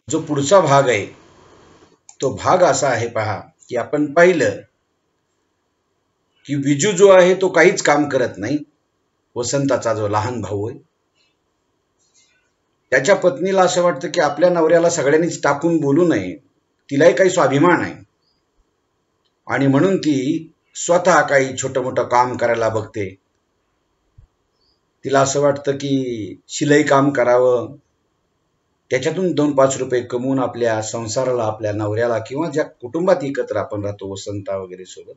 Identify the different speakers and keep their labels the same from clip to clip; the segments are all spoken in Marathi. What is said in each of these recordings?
Speaker 1: जो पुढचा भाग आहे तो भाग असा आहे पहा, की आपण पाहिलं की विजू जो आहे तो काहीच काम करत नाही. वसंताचा जो लहान भाऊ आहे त्याच्या पत्नीला असं वाटतं की आपल्या नवऱ्याला सगळ्यांनीच टाकून बोलू नये, तिलाही काही स्वाभिमान आहे आणि म्हणून ती स्वतः काही छोटं मोठं काम करायला बघते. तिला असं वाटतं की शिलाई काम करावं, त्याच्यातून 2-5 रुपये कमवून आपल्या संसाराला, आपल्या नवऱ्याला किंवा ज्या कुटुंबात एकत्र आपण राहतो वसंता वगैरे सोबत,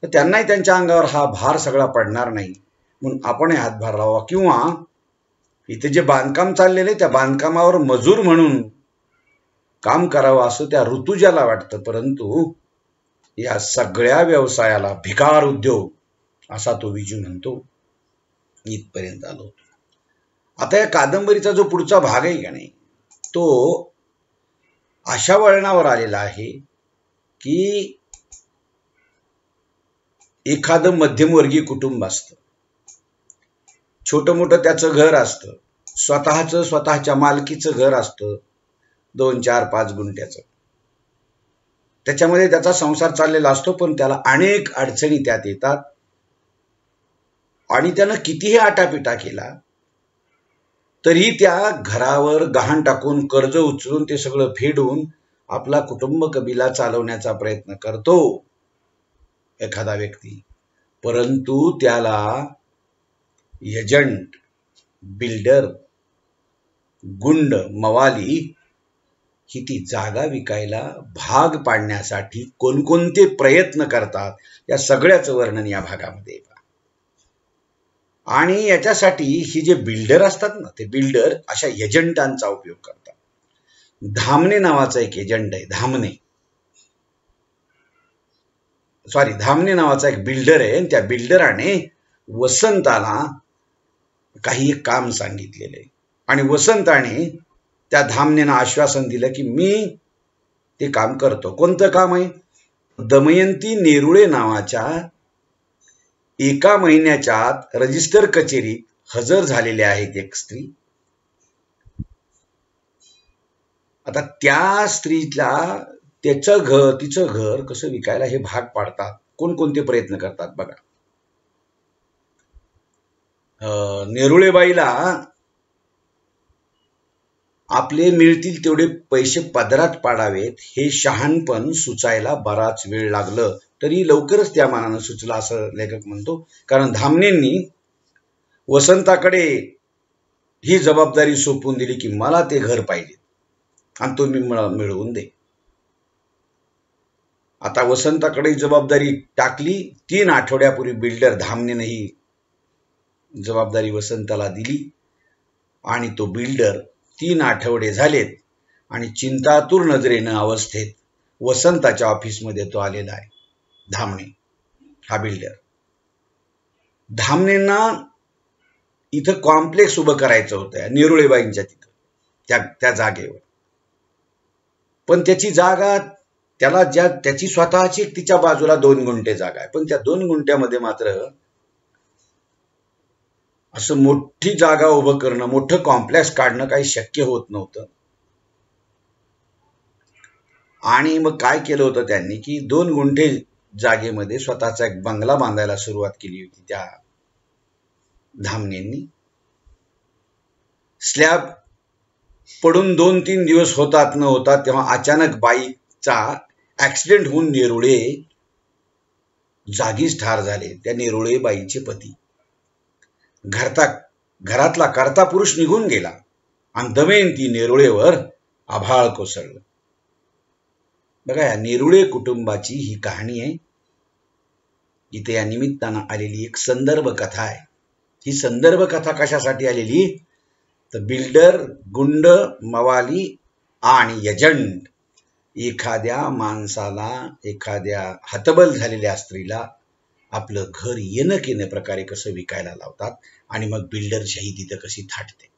Speaker 1: तर त्यांनाही त्यांच्या अंगावर हा भार सगळा पडणार नाही म्हणून आपणही हातभार लावा. किंवा इथे जे बांधकाम चाललेले त्या बांधकामावर मजूर म्हणून काम करावं असं त्या ऋतुजाला वाटतं. परंतु या सगळ्या व्यवसायाला भिकार उद्योग असा तो विजू म्हणतो. इथपर्यंत आलो. आता या कादंबरीचा जो पुढचा भाग आहे का नाही, तो अशा वळणावर आलेला आहे की एखादं मध्यमवर्गीय कुटुंब असतं, छोटं मोठं त्याचं घर असतं, स्वतःच्या मालकीचं घर असतं, 2-4-5 गुंठ्याचं. त्याच्यामध्ये त्याचा संसार चाललेला असतो, पण त्याला अनेक अडचणी त्यात येतात आणि त्यानं कितीही आटापिटा केला तरी त्या घरावर गहाण टाकून कर्ज उचलून ते सगळं फेडून आपला कुटुंब कबिला चालवण्याचा प्रयत्न करतो एखादा व्यक्ती. परंतु त्याला एजंट, बिल्डर, गुंड, मवाली ही ती जागा विकायला भाग पाडण्यासाठी कोणकोणते प्रयत्न करतात या सगळ्याचं वर्णन या भागामध्ये आहे. आणि याच्यासाठी ही जे बिल्डर असतात ना, ते बिल्डर अशा एजंटांचा उपयोग करतात. धामणे नावाचा एक एजंट आहे, धामणे नावाचा एक बिल्डर आहे. त्या बिल्डराने वसंताला काही एक काम सांगितलेलं आहे आणि वसंताने त्या धामणेनं आश्वासन दिलं की मी ते काम करतो. कोणतं काम आहे? दमयंती नेरुळे नावाच्या 1 महिन्याच्या आत रजिस्टर कचेरीत हजर झालेले आहेत एक स्त्री. आता त्या स्त्रीला तिचं घर कसं विकायला हे भाग पाडतात, कोणकोणते प्रयत्न करतात बघा. नेरुळेबाईला आपले मिळतील तेवढे पैसे पदरात पाडावेत हे शहाणपण सुचायला बराच वेळ लागलं, तरी लवकरच त्या मानानं सुचला असं लेखक म्हणतो. कारण धामणेंनी वसंताकडे ही जबाबदारी सोपवून दिली की मला ते घर पाहिजे आणि तो मी मिळवून दे. आता वसंताकडे जबाबदारी टाकली. 3 आठवड्यापूर्वी बिल्डर धामणेने ही जबाबदारी वसंताला दिली आणि तो बिल्डर 3 आठवडे झालेत आणि चिंतातूर नजरेनं अवस्थेत वसंताच्या ऑफिसमध्ये तो आलेला आहे. धामणे हा बिल्डर. धामणेंना इथं कॉम्प्लेक्स उभं करायचं होतं नेरुळेबाईंच्या तिथं त्या जागेवर, पण त्याची जागा त्याची स्वतःची तिच्या बाजूला 2 गुंठे जागा आहे, पण त्या 2 गुंठ्यामध्ये मात्र असं मोठी जागा उभं करणं, मोठं कॉम्प्लेक्स काढणं काही शक्य होत नव्हतं. आणि मग काय केलं होतं त्यांनी की 2 गुंठे जागेमध्ये स्वतःचा एक बंगला बांधायला सुरुवात केली होती त्या धामणेंनी. स्लॅब पडून 2-3 दिवस होतात न होतात तेव्हा अचानक बाईचा ऍक्सिडेंट होऊन नेरुळे जागीच ठार झाले. त्या नेरुळे बाईचे पती. घरातला करता पुरुष निघून गेला आणि दमयंती नेरुळेवर आभाळ कोसळलं. बघा, या नेरुळे कुटुंबाची ही कहाणी आहे. इथे या निमित्तानं आलेली एक संदर्भ कथा आहे. ही संदर्भ कथा कशासाठी आलेली? तर बिल्डर, गुंड, मवाली आणि एजंट एखाद्या माणसाला, एखाद्या हतबल झालेल्या स्त्रीला आपलं घर येणं प्रकारे कसं विकायला लावतात आणि मग बिल्डरशाही तिथं कशी थाटते.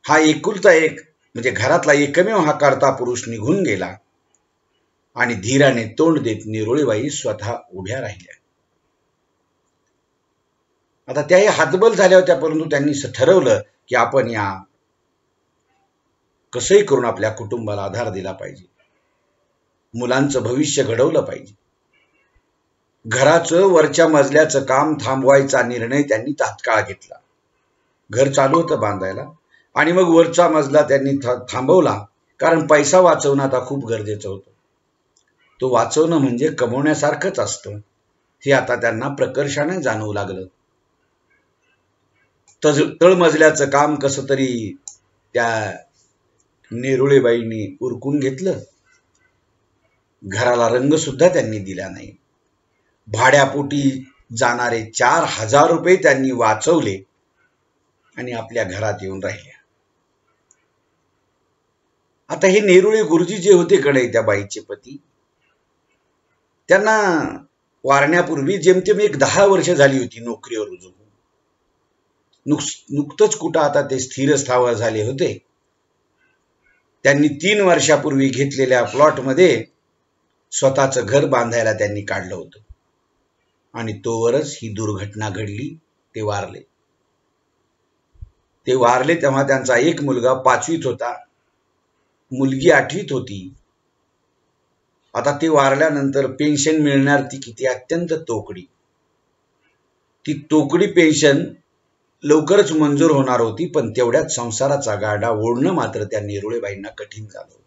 Speaker 1: हा एकुलता एक म्हणजे घरातला एकमेव हा करता पुरुष निघून गेला आणि धीराने तोंड देत नेरुळेबाई स्वतः उभ्या राहिल्या. आता त्याही हातबल झाल्या होत्या, परंतु त्यांनी ठरवलं की आपण या कसंही करून आपल्या कुटुंबाला आधार दिला पाहिजे, मुलांचं भविष्य घडवलं पाहिजे. घराचं वरच्या मजल्याचं काम थांबवायचा निर्णय त्यांनी तात्काळ घेतला. घर चालू होतं बांधायला आणि मग वरचा मजला त्यांनी थांबवला, कारण पैसा वाचवणं आता खूप गरजेचं होतं. तो वाचवणं म्हणजे कमवण्यासारखंच असतं हे आता त्यांना प्रकर्षाने जाणवू लागलं. तळमजल्याचं काम कसं तरी त्या नेरुळेबाईंनी उरकून घेतलं. घराला रंग सुद्धा त्यांनी दिला नाही. भाड्यापोटी जाणारे 4,000 रुपये त्यांनी वाचवले आणि आपल्या घरात येऊन राहिल्या. आता हे नेरुळे गुरुजी जे होते कडे त्या बाईचे पती, त्यांना वारण्यापूर्वी जेमतेम 10 वर्ष झाली होती नोकरीवर रुजू. नुकतंच कुठं आता ते स्थिर स्थावर झाले होते. त्यांनी 3 वर्षापूर्वी घेतलेल्या प्लॉटमध्ये स्वतःचं घर बांधायला त्यांनी काढलं होतं आणि तोवरच ही दुर्घटना घडली. ते वारले तेव्हा त्यांचा एक मुलगा 5वीत होता, मुलगी 8वीत होती. आता ते वारल्यानंतर पेन्शन मिळणार ती किती अत्यंत तोकडी. ती तोकडी पेन्शन लवकरच मंजूर होणार होती, पण तेवढ्यात संसाराचा गाडा ओढणं मात्र त्या नेरुळेबाईंना कठीण झालं होतं.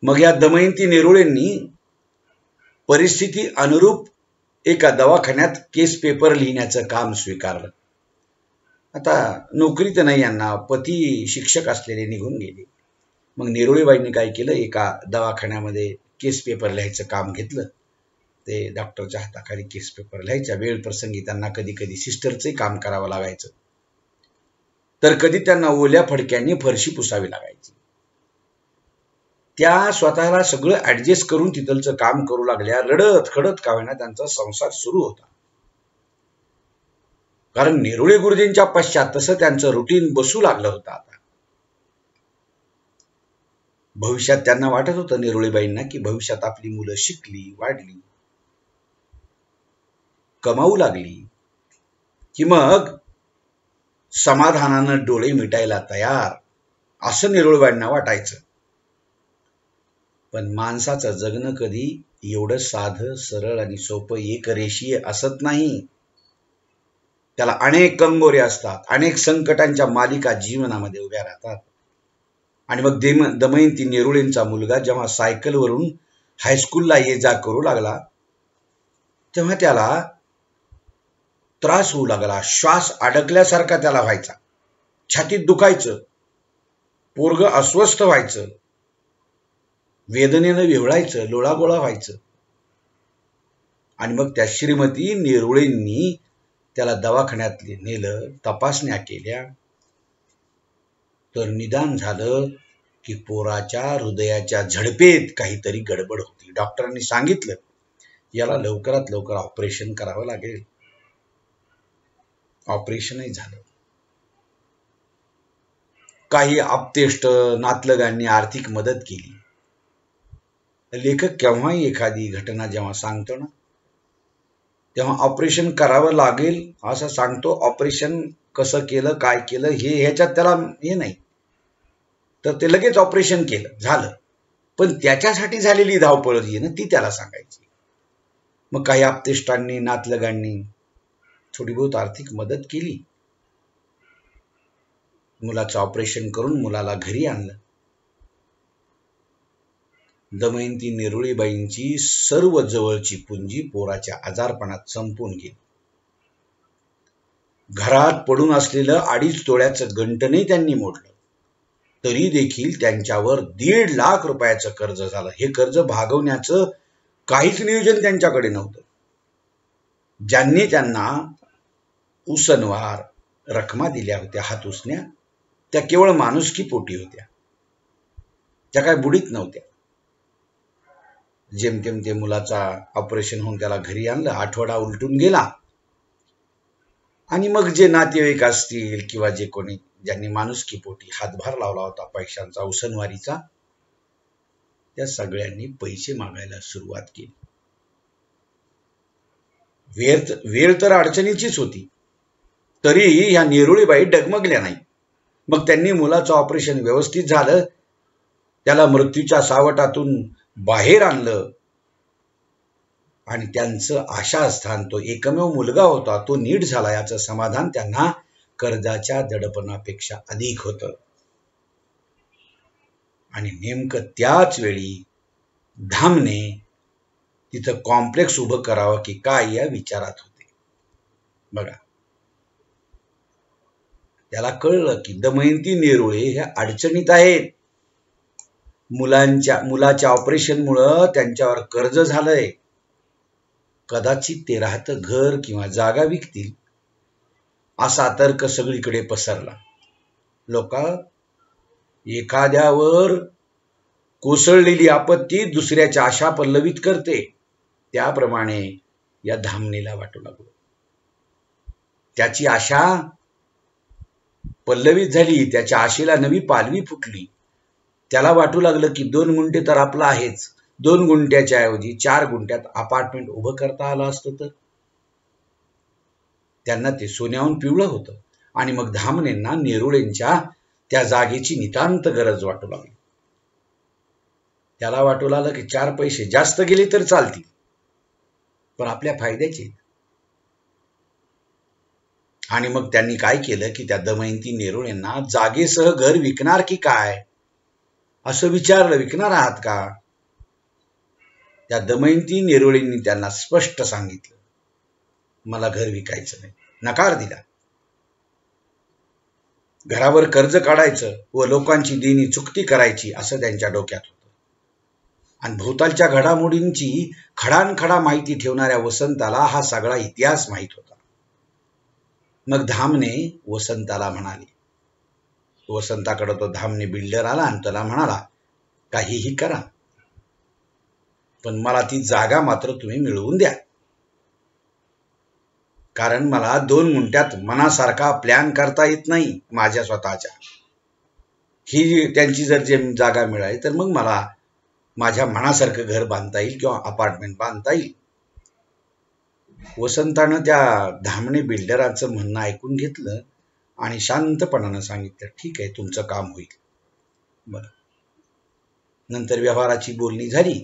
Speaker 1: मग या दमयंती नेरुळेंनी परिस्थिती अनुरूप एका दवाखान्यात केस पेपर लिहिण्याचं काम स्वीकारलं. आता नोकरी तर नाही यांना, पती शिक्षक असलेले निघून गेले. मग नेरुळेबाईंनी काय केलं, एका दवाखान्यामध्ये केस पेपर लिहायचं काम घेतलं. ते डॉक्टरच्या हाताखाली केस पेपर लिहायच्या. वेळ प्रसंगी त्यांना कधी कधी सिस्टरचे काम करावं लागायचं, तर कधी त्यांना ओल्या फडक्यांनी फरशी पुसावी लागायची. त्या स्वतःला सगळं ऍडजस्ट करून तिथलचं काम करू लागल्या. रडत खडत का होईना त्यांचा संसार सुरू होता. कारण नेरुळे गुरुजींच्या पश्चात तसं त्यांचं रुटीन बसू लागलं होतं. आता भविष्यात त्यांना वाटत होतं नेरुळेबाईंना की भविष्यात आपली मुलं शिकली, वाढली, कमावू लागली की मग समाधानानं डोळे मिटायला तयार, असं नेरुळेबाईंना वाटायचं. पण माणसाचं जगणं कधी एवढं साधं सरळ आणि सोपं एकरेशीय असत नाही. त्याला अनेक कंगोरे असतात, अनेक संकटांच्या मालिका जीवनामध्ये उभ्या राहतात. आणि मग दमयंती नेरुळेंचा मुलगा जेव्हा सायकलवरून हायस्कूलला ये जा करू लागला, तेव्हा त्याला त्रास होऊ लागला. श्वास अडकल्यासारखा त्याला व्हायचा, छातीत दुखायचं, पोरगं अस्वस्थ व्हायचं, वेदनेनं विव्हळायचं, लोळागोळा व्हायचं. आणि मग त्या श्रीमती नेरुळेंनी त्याला दवाखान्यात नेलं, तपासण्या केल्या, तर निदान झालं की पोराच्या हृदयाच्या झडपेत काहीतरी गडबड होती. डॉक्टरांनी सांगितलं याला लवकरात लवकर ऑपरेशन करावं लागेल. ऑपरेशनही झालं. काही आप्तेष्ट नातलगांनी आर्थिक मदत केली. लेखक केव्हाही एखादी घटना जेव्हा सांगतो ना, तेव्हा ऑपरेशन करावं लागेल असं सांगतो. ऑपरेशन कसं केलं, काय केलं हे ह्याच्यात त्याला हे नाही, तर ते लगेच ऑपरेशन केलं, झालं. पण त्याच्यासाठी झालेली धावपळ जी आहे ना, ती त्याला सांगायची. मग काही आप्तेष्टांनी नातलगांनी थोडी बहुत आर्थिक मदत केली. मुलाचं ऑपरेशन करून मुलाला घरी आणलं. दमयंती नेरुळेबाईंची सर्व जवळची पुंजी पोराच्या आजारपणात संपून गेली. घरात पडून असलेलं 2.5 तोळ्याचं गंटनही त्यांनी मोडलं. तरी देखील त्यांच्यावर 1.5 लाख रुपयाचं कर्ज झालं. हे कर्ज भागवण्याचं काहीच नियोजन त्यांच्याकडे नव्हतं. ज्यांनी त्यांना उसनवार रकमा दिल्या होत्या, हात उसण्या, त्या केवळ माणुसकी पोटी होत्या, त्या काय बुडीत नव्हत्या. जेमतेम ते मुलाचा ऑपरेशन होऊन त्याला घरी आणलं, आठवडा उलटून गेला. आणि मग जे नातेवाईक असतील किंवा जे कोणी ज्यांनी माणुसकी पोटी हातभार लावला होता पैशांचा, उसनवारीचा, त्या सगळ्यांनी पैसे मागायला सुरुवात केली. वेळ तर अडचणीचीच होती, तरी ह्या नेरुळेबाई डगमगल्या नाही. मग त्यांनी मुलाचं ऑपरेशन व्यवस्थित झालं, त्याला मृत्यूच्या सावटातून बाहेर आणलं आणि त्यांचं आशास्थान, तो एकमेव मुलगा होता, तो नीट झाला, याचं समाधान त्यांना कर्जाच्या दडपणापेक्षा अधिक होतं. आणि नेमकं त्याच वेळी धामने तिथं कॉम्प्लेक्स उभं करावं की काय या विचारात होते. बघा, त्याला कळलं की दमयंती नेरुळे ह्या अडचणीत आहेत. मुलाच्या ऑपरेशनमुळं त्यांच्यावर कर्ज झालंय. कदाचित ते राहतं घर किंवा जागा विकतील, असा तर्क सगळीकडे पसरला. लोक एखाद्यावर कोसळलेली आपत्ती दुसऱ्याच्या आशा पल्लवित करते, त्याप्रमाणे या धामणीला वाटू लागलं. त्याची आशा पल्लवित झाली, त्याच्या आशेला नवी पालवी फुटली. त्याला वाटू लागलं की 2 गुंठे तर आपलं आहेच, 2 गुंठ्याच्या ऐवजी 4 गुंठ्यात अपार्टमेंट उभं करता आलं असतं तर. त्यांना ते सोन्याहून पिवळं होतं. आणि मग धामणेंना नेरुळेंच्या त्या जागेची नितांत गरज वाटू लागली. त्याला वाटू लागलं की 4 पैसे जास्त गेले तर चालतील, पण आपल्या फायद्याचे. आणि मग त्यांनी काय केलं की त्या दमयंती नेरुळेंना जागेसह घर विकणार की काय असं विचारलं. विकणार आहात का? त्या दमयंती नेरुळेंनी त्यांना स्पष्ट सांगितलं, मला घर विकायचं नाही. नकार दिला. घरावर कर्ज काढायचं व लोकांची देणी चुकती करायची असं त्यांच्या डोक्यात होतं. आणि भोवतालच्या घडामोडींची खडानखडा माहिती ठेवणाऱ्या वसंताला हा सगळा इतिहास माहित होता. मग धामने वसंताला म्हणाले, वसंताकडे तो धामने बिल्डर आला आणि त्याला म्हणाला, काहीही करा, पण मला ती जागा मात्र तुम्ही मिळवून द्या. कारण मला 2 गुंठ्यात मनासारखा प्लॅन करता येत नाही माझ्या स्वतःच्या. ही त्यांची जर जागा मिळाली तर मग मला माझ्या मनासारखं घर बांधता येईल किंवा अपार्टमेंट बांधता येईल. वसंतानं त्या धामणे बिल्डराचं म्हणणं ऐकून घेतलं आणि शांतपणानं सांगितलं, ठीक आहे, तुमचं काम होईल. बरं. नंतर व्यवहाराची बोलणी झाली.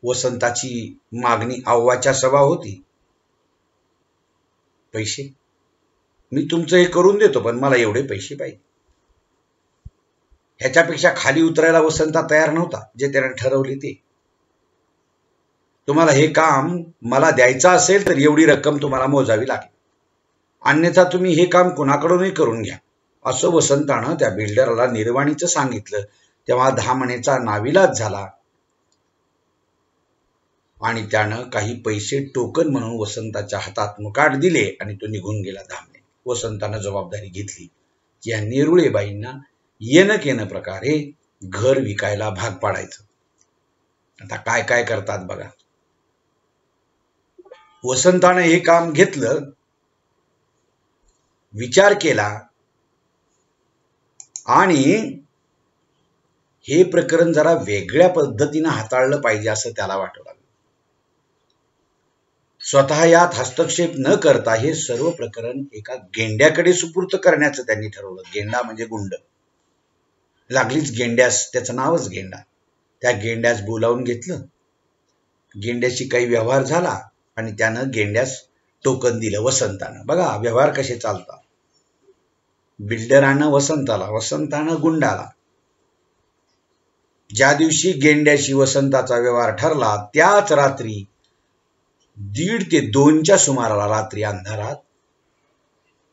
Speaker 1: वसंताची मागणी अव्वाच्या सवा होती. पैसे मी तुमचं हे करून देतो, पण मला एवढे पैसे पाहिजे. ह्याच्यापेक्षा खाली उतरायला वसंता तयार नव्हता. जे त्याने ठरवले ते, तुम्हाला हे काम मला द्यायचं असेल तर एवढी रक्कम तुम्हाला मोजावी लागेल, अन्यथा तुम्ही हे काम कुणाकडूनही करून घ्या, असं वसंतानं त्या बिल्डरला निर्वाणीचं सांगितलं. तेव्हा धामणेचा नाविलाज झाला आणि त्यानं काही पैसे टोकन म्हणून वसंताच्या हातात मुकाट दिले आणि तो निघून गेला. धामणे वसंतानं जबाबदारी घेतली की या नेरुळेबाईंना येणं प्रकारे घर विकायला भाग पाडायचं. आता काय काय करतात बघा. वसंतानं हे काम घेतलं, विचार केला आणि हे प्रकरण जरा वेगळ्या पद्धतीनं हाताळलं पाहिजे असं त्याला वाटू लागलं. स्वतः यात हस्तक्षेप न करता हे सर्व प्रकरण एका गेंड्याकडे सुपूर्त करण्याचं त्यांनी ठरवलं. गेंडा म्हणजे गुंड, लागलीच गेंड्यास, त्याचं नावच गेंडा. त्या गेंड्यास बोलावून घेतलं. गेंड्याशी काही व्यवहार झाला आणि त्यानं गेंड्यास टोकन दिलं वसंतानं. बघा व्यवहार कसे चालतात. बिल्डरानं वसंताला, वसंतानं गुंडाला. ज्या दिवशी गेंड्याशी वसंताचा व्यवहार ठरला त्याच रात्री 1:30 ते 2च्या सुमाराला, रात्री अंधारात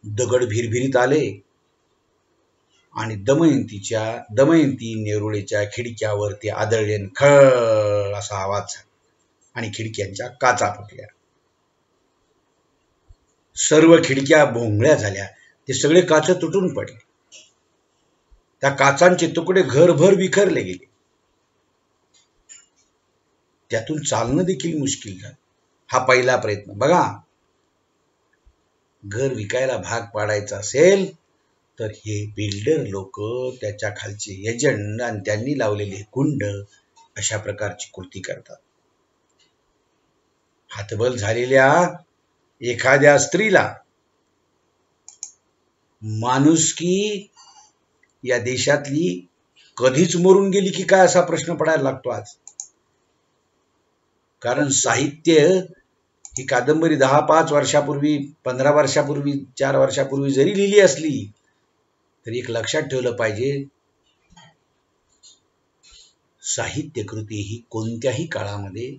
Speaker 1: दगड भिरभिरीत आले आणि दमयंती नेरुळेच्या खिडक्यावरती आदळले. खळ असा आवाज झाला आणि खिडक्यांच्या काचा फुटल्या. सर्व खिडक्या भोंगळ्या झाल्या. ते सगळे काच तुटून पडले. त्या काचांचे तुकडे घरभर विखरले गेले. त्यातून चालणं देखील मुश्किल झालं. हा पहिला प्रयत्न. बघा, घर विकायला भाग पाडायचं असेल तर हे बिल्डर लोक, त्याच्या खालचे एजंट आणि त्यांनी लावलेले गुंड अशा प्रकारची कृती करतात. हातबल झालेल्या एखाद्या स्त्रीला माणुसकी या देशातली कधीच मरून गेली की काय असा प्रश्न पडायला लागतो आज. कारण साहित्य ही कादंबरी 10-5 वर्षापूर्वी, 15 वर्षापूर्वी, 4 वर्षापूर्वी जरी लिहिली असली तरी एक लक्षात ठेवलं पाहिजे, साहित्य कृती ही कोणत्याही काळामध्ये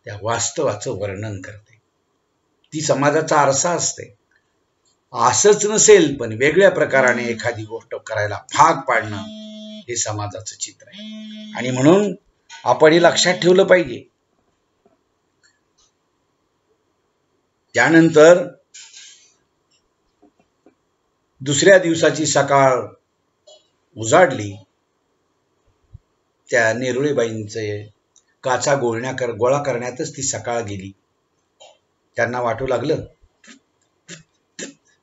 Speaker 1: त्या वास्तवाचं वर्णन करते. ती समाजाचा आरसा असते. असंच नसेल पण वेगळ्या प्रकाराने एखादी गोष्ट करायला भाग पाडणं हे समाजाचं चित्र आहे. आणि म्हणून आपण हे लक्षात ठेवलं पाहिजे. त्यानंतर दुसऱ्या दिवसाची सकाळ उजाडली. त्या नेरुळेबाईंचे काचा गोळा करण्यातच ती सकाळ गेली. त्यांना वाटू लागलं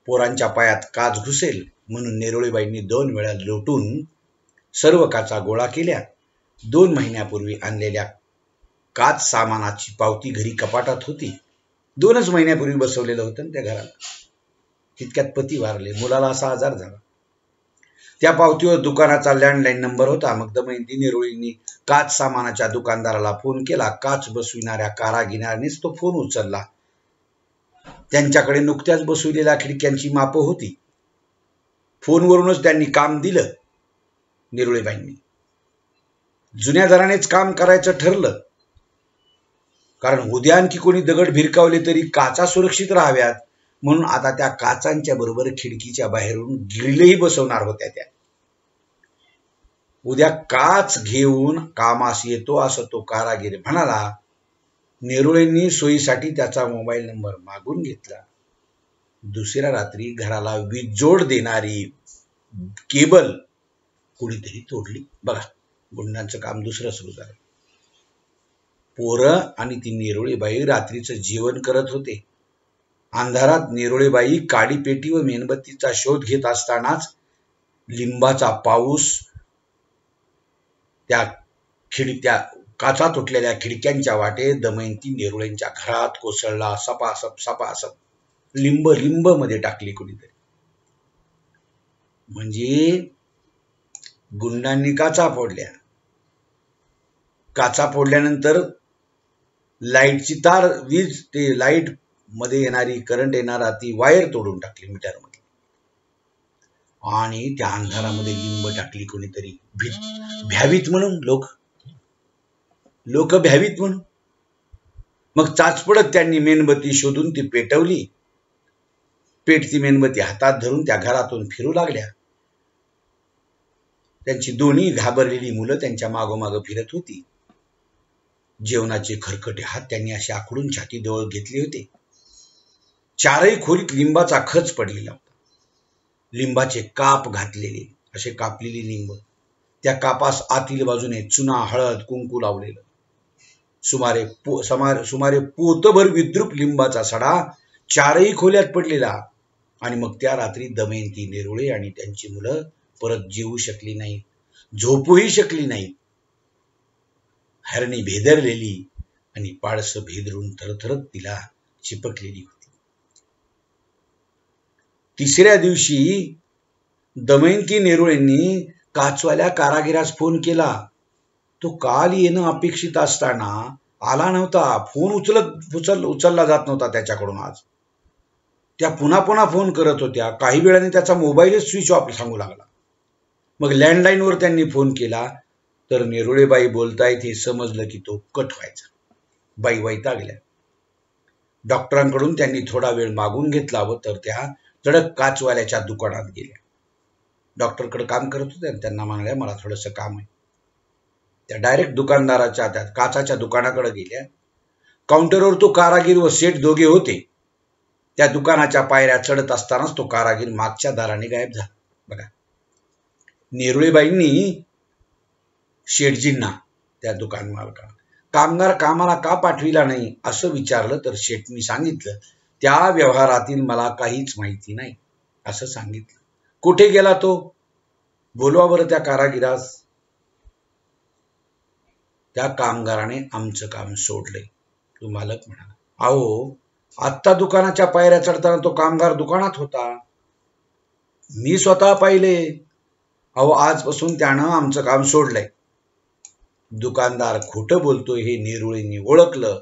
Speaker 1: पोरांच्या पायात काच घुसेल म्हणून नेरुळेबाईंनी 2 वेळा लोटून सर्व काचा गोळा केल्या. 2 महिन्यापूर्वी आणलेल्या काच सामानाची पावती घरी कपाटात होती. 2च महिन्यापूर्वी बसवलेलं होतं त्या घराला. तितक्यात पती वारले, मुलाला असा आजार झाला. त्या पावतीवर दुकानाचा लँडलाईन नंबर होता. मग दमयंती नेरुळेंनी काच सामानाच्या दुकानदाराला फोन केला. काच बसविणाऱ्या कारागिरानेच तो फोन उचलला. त्यांच्याकडे नुकत्याच बसविलेल्या खिडक्यांची मापं होती. फोनवरूनच त्यांनी काम दिलं. नेरुळेबाईंनी जुन्या दरानेच काम करायचं ठरलं. कारण उद्या आणखी कोणी दगड भिरकावले तरी काचा सुरक्षित राहाव्यात म्हणून आता त्या काचांच्या बरोबर खिडकीच्या बाहेरून ग्रिलही बसवणार होत्या. त्या उद्या काच घेऊन कामास येतो असं तो कारागीर म्हणाला. नेरुळेंनी सोयीसाठी त्याचा मोबाईल नंबर मागून घेतला. दुसऱ्या रात्री घराला वीज जोड देणारी केबल कुणीतरी तोडली. बघा, गुंडांचं काम दुसरं सुरू झालं. पोरं आणि ती नेरुळेबाई रात्रीचं जेवण करत होते. अंधारात नेरुळेबाई काडी पेटी व मेणबत्तीचा शोध घेत असतानाच लिंबाचा पाऊस त्या काचा तुटलेल्या खिडक्यांच्या वाटे दमयंती नेरुळेंच्या घरात कोसळला. सपासप सपासप लिंब मध्ये टाकली कुणीतरी. म्हणजे गुंडांनी काचा फोडल्या. काचा फोडल्यानंतर लाईटची तार, वीज, ते लाईट मध्ये येणारी करंट येणारा ती वायर तोडून टाकली मीटर मध्ये. आणि त्या अंधारामध्ये लिंब टाकली कोणीतरी भ्यावीत म्हणून. लोक भ्यावीत म्हणून. मग चाचपडत त्यांनी मेणबत्ती शोधून ती पेटवली. पेटती मेणबत्ती हातात धरून त्या घरातून फिरू लागल्या. त्यांची दोन्ही घाबरलेली मुलं त्यांच्या मागोमाग फिरत होती. जेवणाचे खरकटे हात त्यांनी असे आखडून छातीजवळ घेतले होते. 4ही खोलीत लिंबाचा खच पडलेला होता. लिंबाचे काप घातलेले, असे कापलेले लिंब. त्या कापास आतील बाजूने चुना, हळद, कुंकू लावलेलं. सुमारे पोतभर विद्रुप लिंबाचा सडा 4ही खोल्यात पडलेला. आणि मग त्या रात्री दमयंती नेरुळे आणि त्यांची मुलं परत जेवू शकली नाही, झोपूही शकली नाही. हरणी भेदरलेली आणि पाडस भेदरून थरथरत तिला चिपकलेली होती. तिसऱ्या दिवशी दमयंती नेरुळेंनी काचवाल्या कारागिरास फोन केला. तो काल येणं अपेक्षित असताना आला नव्हता. फोन उचलला जात नव्हता त्याच्याकडून. आज त्या पुन्हा फोन करत होत्या. काही वेळाने त्याचा मोबाईलच स्विच ऑफ सांगू लागला. मग लँडलाईनवर त्यांनी फोन केला तर नेरुळेबाई बोलतायत हे समजलं की तो कट व्हायचा. बाई वैतागल्या. डॉक्टरांकडून त्यांनी थोडा वेळ मागून घेतला व तर त्या तडक काचवाल्याच्या दुकानात गेल्या. डॉक्टरकडे काम करत होत्या. त्यांना म्हणाल्या मला थोडंसं काम आहे. त्या डायरेक्ट दुकानदाराच्या त्या काचाच्या दुकानाकडे गेल्या. काउंटरवर तो कारागीर व सेठ दोघे होते. त्या दुकानाच्या पायऱ्या चढत असतानाच तो कारागीर मागच्या दाराने गायब झाला. बघा, नेरुळेबाईंनी शेठजींना, त्या दुकान मालकाला, कामगार कामाला का पाठविला नाही असं विचारलं तर शेठनी सांगितलं त्या व्यवहारातील मला काहीच माहिती नाही असं सांगितलं. कुठे गेला तो? बोलवा बरं त्या कारागिरास. त्या कामगाराने आमचं काम सोडलंय, तो मालक म्हणाला. अहो, आत्ता दुकानाच्या पायऱ्या चढताना तो कामगार दुकानात होता. मी स्वतः पाहिले. अहो, आजपासून त्यानं आमचं काम सोडलंय. दुकानदार खोटं बोलतोय हे नेरुळेंनी ओळखलं.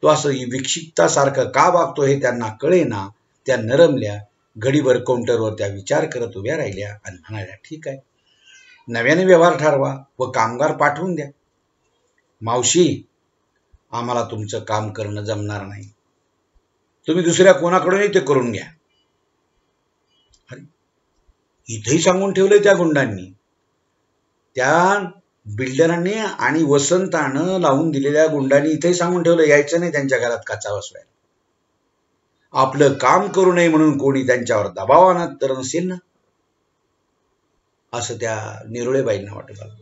Speaker 1: तो असं विक्षिप्तासारखं का वागतो हे त्यांना कळेना. त्या नरमल्या. घडीभर काउंटरवर त्या विचार करत उभ्या राहिल्या आणि म्हणाल्या, ठीक आहे, नव्याने व्यवहार ठरवा व कामगार पाठवून द्या. मावशी, आम्हाला तुमचं काम करणं जमणार नाही. तुम्ही दुसऱ्या कोणाकडूनही ते करून घ्या. अरे, इथेही सांगून ठेवलंय त्या गुंडांनी. त्या बिल्डरांनी आणि वसंतानं लावून दिलेल्या गुंडांनी इथेही सांगून ठेवलं, यायचं नाही त्यांच्या घरात काचा बसवायला. आपलं काम करू नये म्हणून कोणी त्यांच्यावर दबाव आणत तर नसेल ना, असं त्या नेरुळेबाईंना वाटत आलं.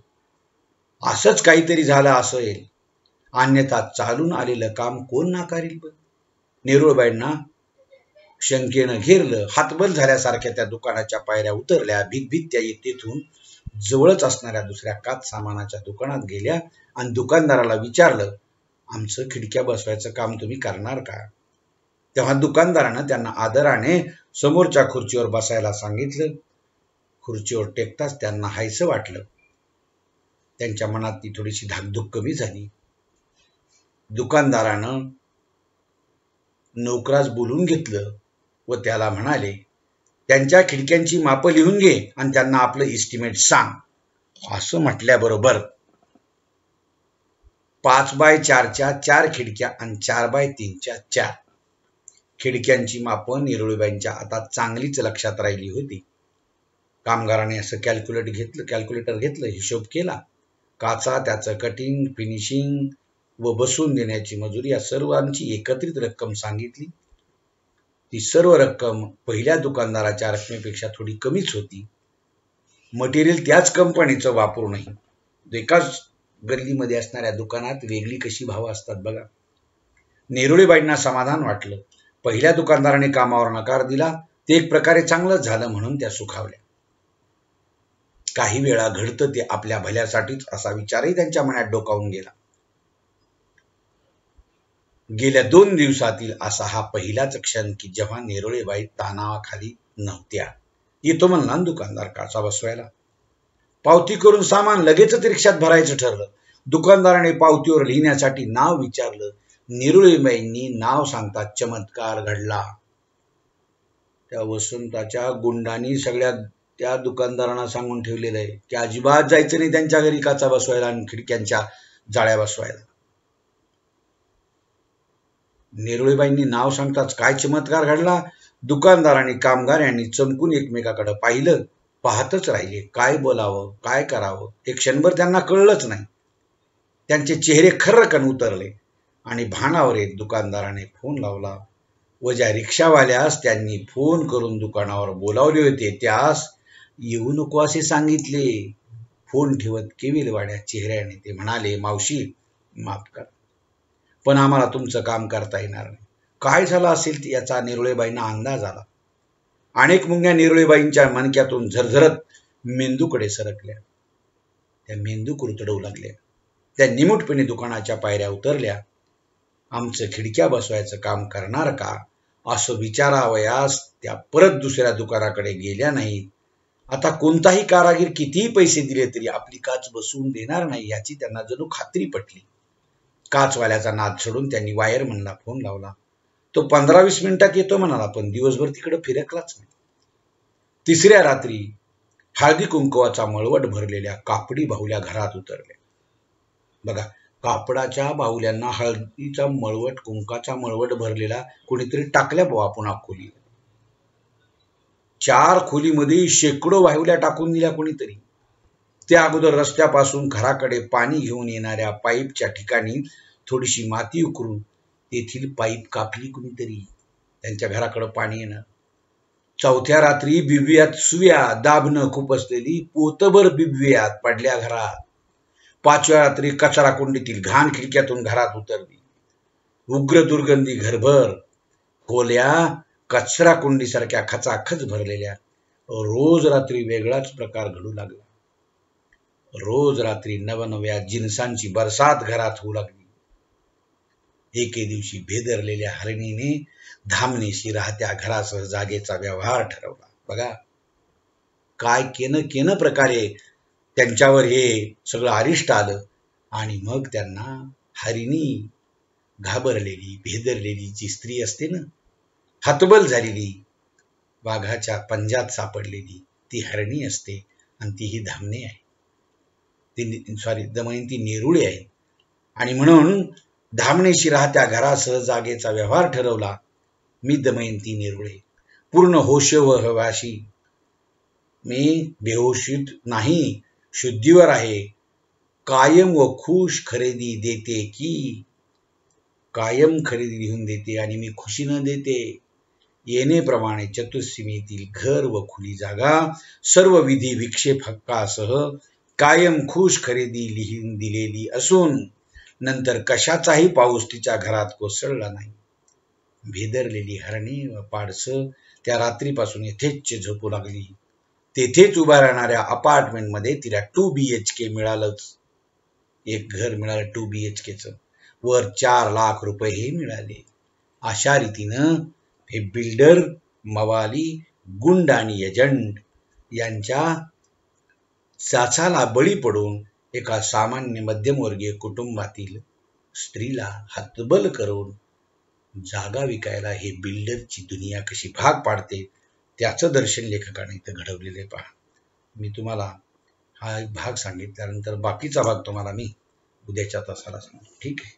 Speaker 1: असंच काहीतरी झालं असेल, अन्यथा चालून आलेलं काम कोण नाकारील. पण नेरुळेबाईंना शंकेनं घेरलं. हातबल झाल्यासारख्या त्या दुकानाच्या पायऱ्या उतरल्या. भीत त्या तेथून जवळच असणाऱ्या दुसऱ्या काच सामानाच्या दुकानात गेल्या आणि दुकानदाराला विचारलं, आमचं खिडक्या बसवायचं काम तुम्ही करणार का? तेव्हा दुकानदारानं त्यांना आदराने समोरच्या खुर्चीवर बसायला सांगितलं. खुर्चीवर टेकताच त्यांना हायसं वाटलं. त्यांच्या मनात ती थोडीशी धाकधूक कमी झाली. दुकानदारानं नोकरास बोलून घेतलं व त्याला म्हणाले, त्यांच्या खिडक्यांची मापं लिहून घे आणि त्यांना आपलं इस्टिमेट सांग. असं म्हटल्याबरोबर 5x4च्या 4 खिडक्या आणि 4x3च्या 4 खिडक्यांची मापं नेरुळेबाईंच्या आता चांगलीच लक्षात राहिली होती. कामगाराने असं कॅल्क्युलेटर घेतलं, हिशोब केला. काचा, त्याचं कटिंग, फिनिशिंग व बसून देण्याची मजुरी या सर्वांची एकत्रित रक्कम सांगितली. ती सर्व रक्कम पहिल्या दुकानदाराच्या रकमेपेक्षा थोडी कमीच होती. मटेरियल त्याच कंपनीचं वापरू नये. एकाच गल्लीमध्ये असणाऱ्या दुकानात वेगळी कशी भाव असतात बघा. नेरुळेबाईंना समाधान वाटलं. पहिल्या दुकानदाराने कामावर नकार दिला ते एक प्रकारे चांगलंच झालं म्हणून त्या सुखावल्या. काही वेळा घडतं ते आपल्या भल्यासाठीच असा विचारही त्यांच्या मनात डोकावून गेला. गेल्या 2 दिवसातील असा हा पहिलाच क्षण की जेव्हा नेरुळेबाई ताणाखाली नव्हत्या. येतो म्हणला दुकानदार काचा बसवायला. पावती करून सामान लगेचच रिक्षात भरायचं ठरलं. दुकानदाराने पावतीवर लिहिण्यासाठी नाव विचारलं. नेरुळेबाईंनी नाव सांगता चमत्कार घडला. त्या वसंताच्या गुंडांनी सगळ्या त्या दुकानदारांना सांगून ठेवलेलं आहे की अजिबात जायचं नाही त्यांच्या घरी काचा बसवायला आणि खिडक्यांच्या जाळ्या बसवायला. नेरुळेबाईंनी नाव सांगताच काय चमत्कार घडला. दुकानदार आणि कामगार यांनी चमकून एकमेकाकडे पाहिलं. पाहतच राहिले. काय बोलावं, काय करावं हे क्षणभर त्यांना कळलंच नाही. त्यांचे चेहरे खर्रकन उतरले आणि भानावर येत दुकानदाराने फोन लावला व ज्या रिक्षावाल्यास त्यांनी फोन करून दुकानावर बोलावले होते त्यास येऊ नको असे सांगितले. फोन ठेवत केविलवाड्या चेहऱ्याने ते म्हणाले, मावशी, माफ कर, पण आम्हाला तुमचं काम करता येणार नाही. काय झालं असेल याचा नेरुळेबाईंना अंदाज आला. अनेक मुंग्या नेरुळेबाईंच्या मणक्यातून झरझरत मेंदूकडे सरकल्या. त्या मेंदू कुरतडवू लागल्या. त्या निमूटपणे दुकानाच्या पायऱ्या उतरल्या. आमचं खिडक्या बसवायचं काम करणार का असं विचारावयास त्या परत दुसऱ्या दुकानाकडे गेल्या नाहीत. आता कोणताही कारागीर कितीही पैसे दिले तरी आपली काच बसवून देणार नाही याची त्यांना जणू खात्री पटली. काचवाल्याचा नाद सोडून त्यांनी वायरमनला फोन लावला. तो 15-20 मिनिटात येतो म्हणाला, पण दिवसभर तिकडे फिरकलाच नाही. तिसऱ्या रात्री हळदी कुंकवाचा मळवट भरलेल्या कापडी बाहुल्या घरात उतरल्या. बघा, कापडाच्या बाहुल्यांना हळदीचा मळवट, कुंकाचा मळवट भरलेला कोणीतरी टाकल्या बुवा पुन्हा खोली. 4 खोलीमध्ये शेकडो बाहुल्या टाकून दिल्या कोणीतरी. त्या अगोदर रस्त्यापासून घराकडे पाणी घेऊन येणाऱ्या पाईपच्या ठिकाणी थोडीशी माती उकरून तेथील पाईप कापली कुणीतरी. त्यांच्या घराकडे पाणी येणार. 4थ्या रात्री बिबव्यात सुव्या दाबणं खूप असलेली पोतभर बिबव्यात पडल्या घरात. 5व्या रात्री कचरा कुंडीतील घाण खिडक्यातून घरात उतरली. उग्र दुर्गंधी घरभर. खोल्या कचरा कुंडीसारख्या खचाखच भरलेल्या. रोज रात्री वेगळाच प्रकार घडू लागला. रोज रात्री नवनव्या जिन्सांची बरसात घरात होऊ लागली. एके दिवशी भेदरलेल्या हरणीने धामणीशी राहत्या घरासह जागेचा व्यवहार ठरवला. बघा, काय केन प्रकारे त्यांच्यावर हे सगळं अरिष्ट आलं आणि मग त्यांना हरिणी घाबरलेली भेदरलेली जी स्त्री असते ना, हतबल झालेली, वाघाच्या पंजात सापडलेली ती हरणी असते आणि ती ही धामणे आहे, ती दमयंती नेरुळे आहे. आणि म्हणून धामणेशी राहत्या घरासह जागेचा व्यवहार ठरवला. मी दमयंती नेरुळे पूर्ण होश व हवाशी, मी बेहोशीत नाही, शुद्धीवर आहे. कायम व खुश खरेदी देते की, कायम खरेदी लिहून देते आणि मी खुशीनं देते. येणेप्रमाणे चतुस्सीमेतील घर व खुली जागा सर्व विधी विक्षेप हक्कासह कायम खुश खरेदी लिहून दिलेली असून नंतर कशाचाही पाऊस तिच्या घरात कोसळला नाही. भेदरलेली हरणी व पाडसं त्या रात्रीपासून यथेच्छ झोपू लागली. तेथेच उभा राहणाऱ्या अपार्टमेंटमध्ये तिला 2 BHK मिळालंच. एक घर मिळालं 2 BHKचं. वर 4 लाख रुपयेही मिळाले. अशा रीतीनं हे बिल्डर, मवाली, गुंड आणि एजंट यांच्या चाचाला बळी पडून एका सामान्य मध्यमवर्गीय कुटुंबातील स्त्रीला हतबल करून जागा विकायला हे बिल्डरची दुनिया कशी भाग पाडते त्याचं दर्शन लेखकाने इथं घडवलेले पहा. मी तुम्हाला हा एक भाग सांगितल्यानंतर बाकीचा भाग तुम्हाला मी उद्याच्या तासाला सांगतो. ठीक आहे.